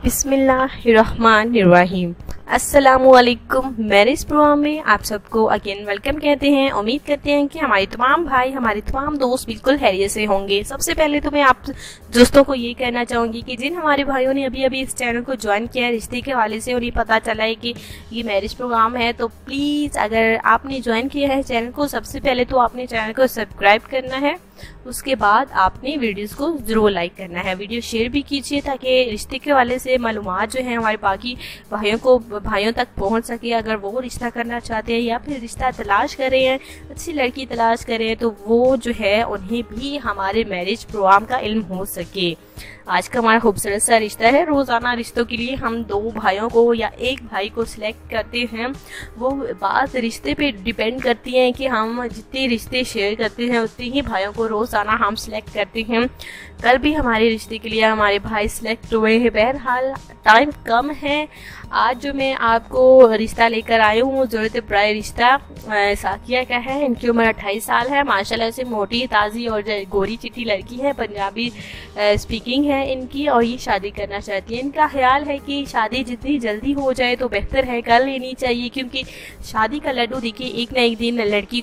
बिस्मिल्लाहिर्रहमानिर्रहीम। अस्सलामुअलैकुम। Marriage programme में आप सबको अगेन वेलकम कहते हैं। उम्मीद करते हैं कि हमारे तमाम भाई, हमारे तमाम दोस्त बिल्कुल खैरियत से होंगे। सबसे पहले तो मैं आप दोस्तों को ये कहना चाहूँगी कि जिन हमारे भाइयों ने अभी अभी इस चैनल को ज्वाइन किया है, रिश्ते के हवाले से उन्हें पता चला है कि ये मैरिज प्रोग्राम है, तो प्लीज़ अगर आपने ज्वाइन किया है चैनल को, सबसे पहले तो आपने चैनल को सब्सक्राइब करना है। उसके बाद आपने वीडियोस को ज़रूर लाइक करना है, वीडियो शेयर भी कीजिए ताकि रिश्ते के हवाले से मालूमात जो है हमारे बाकी भाइयों तक पहुंच सके। अगर वो रिश्ता करना चाहते हैं या फिर रिश्ता तलाश कर रहे हैं, अच्छी लड़की तलाश कर रहे हैं, तो वो जो है उन्हें भी हमारे मैरिज प्रोग्राम का इल्म हो सके। आज का हमारा खूबसूरत सा रिश्ता है। रोज़ाना रिश्तों के लिए हम दो भाइयों को या एक भाई को सिलेक्ट करते हैं। वो बात रिश्ते पे डिपेंड करती है कि हम जितने रिश्ते शेयर करते हैं उतने ही भाइयों को रोज़ाना हम सिलेक्ट करते हैं। कल भी हमारे रिश्ते के लिए हमारे भाई सिलेक्ट हुए हैं। बहरहाल टाइम कम है। आज जो मैं आपको रिश्ता लेकर आई हूँ, ज़रूरत प्राय रिश्ता साकिया का है। इनकी उम्र 28 साल है। माशाल्लाह से मोटी ताज़ी और गोरी चिट्टी लड़की है। पंजाबी स्पीकिंग है इनकी और ये शादी करना चाहती है। इनका ख्याल है कि शादी जितनी जल्दी हो जाए तो बेहतर है, कर लेनी चाहिए, क्योंकि शादी का लड्डू देखिए एक ना एक दिन लड़के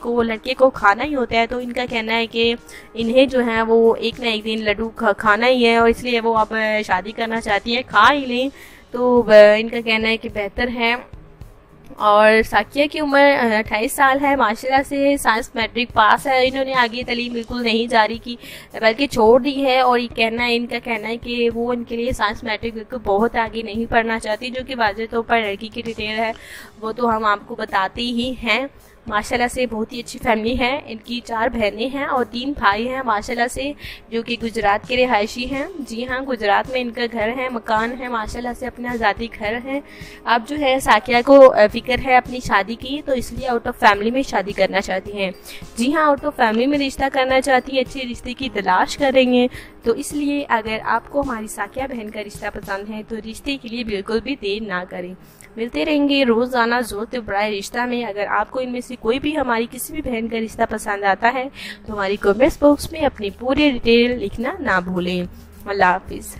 को खाना ही होता है। तो इनका कहना है कि इन्हें जो है वो एक ना एक दिन लड्डू खाना ही है और इसलिए वो अब शादी करना चाहती है। खा ही लें तो इनका कहना है कि बेहतर है। और साकिया की उम्र 28 साल है। माशाल्लाह से साइंस मैट्रिक पास है। इन्होंने आगे तालीम बिल्कुल नहीं जारी की बल्कि छोड़ दी है। और ये इनका कहना है कि वो इनके लिए साइंस मैट्रिक बिल्कुल बहुत आगे नहीं पढ़ना चाहती, जो कि वाज़ेह तौर पर लड़की की डिटेल है वो तो हम आपको बताते ही हैं। माशाल्लाह से बहुत ही अच्छी फैमिली है। इनकी 4 बहनें हैं और 3 भाई हैं माशाल्लाह से, जो कि गुजरात के रिहायशी हैं। जी हाँ, गुजरात में इनका घर है, मकान है, माशाल्लाह से अपना आज़ादी घर है। अब जो है साकिया को फिक्र है अपनी शादी की, तो इसलिए आउट ऑफ फैमिली में शादी करना चाहती हैं। जी हाँ, आउट ऑफ फैमिली में रिश्ता करना चाहती है, अच्छे रिश्ते की तलाश करेंगे। तो इसलिए अगर आपको हमारी साकिया बहन का रिश्ता पसंद है तो रिश्ते के लिए बिल्कुल भी देर ना करें। मिलते रहेंगे रोज़ाना ज़रूरत बराए रिश्ता में। अगर आपको इनमें से कोई भी हमारी किसी भी बहन का रिश्ता पसंद आता है तो हमारी कमेंट्स बॉक्स में अपनी पूरी डिटेल लिखना ना भूलें। अल्लाह हाफिज़।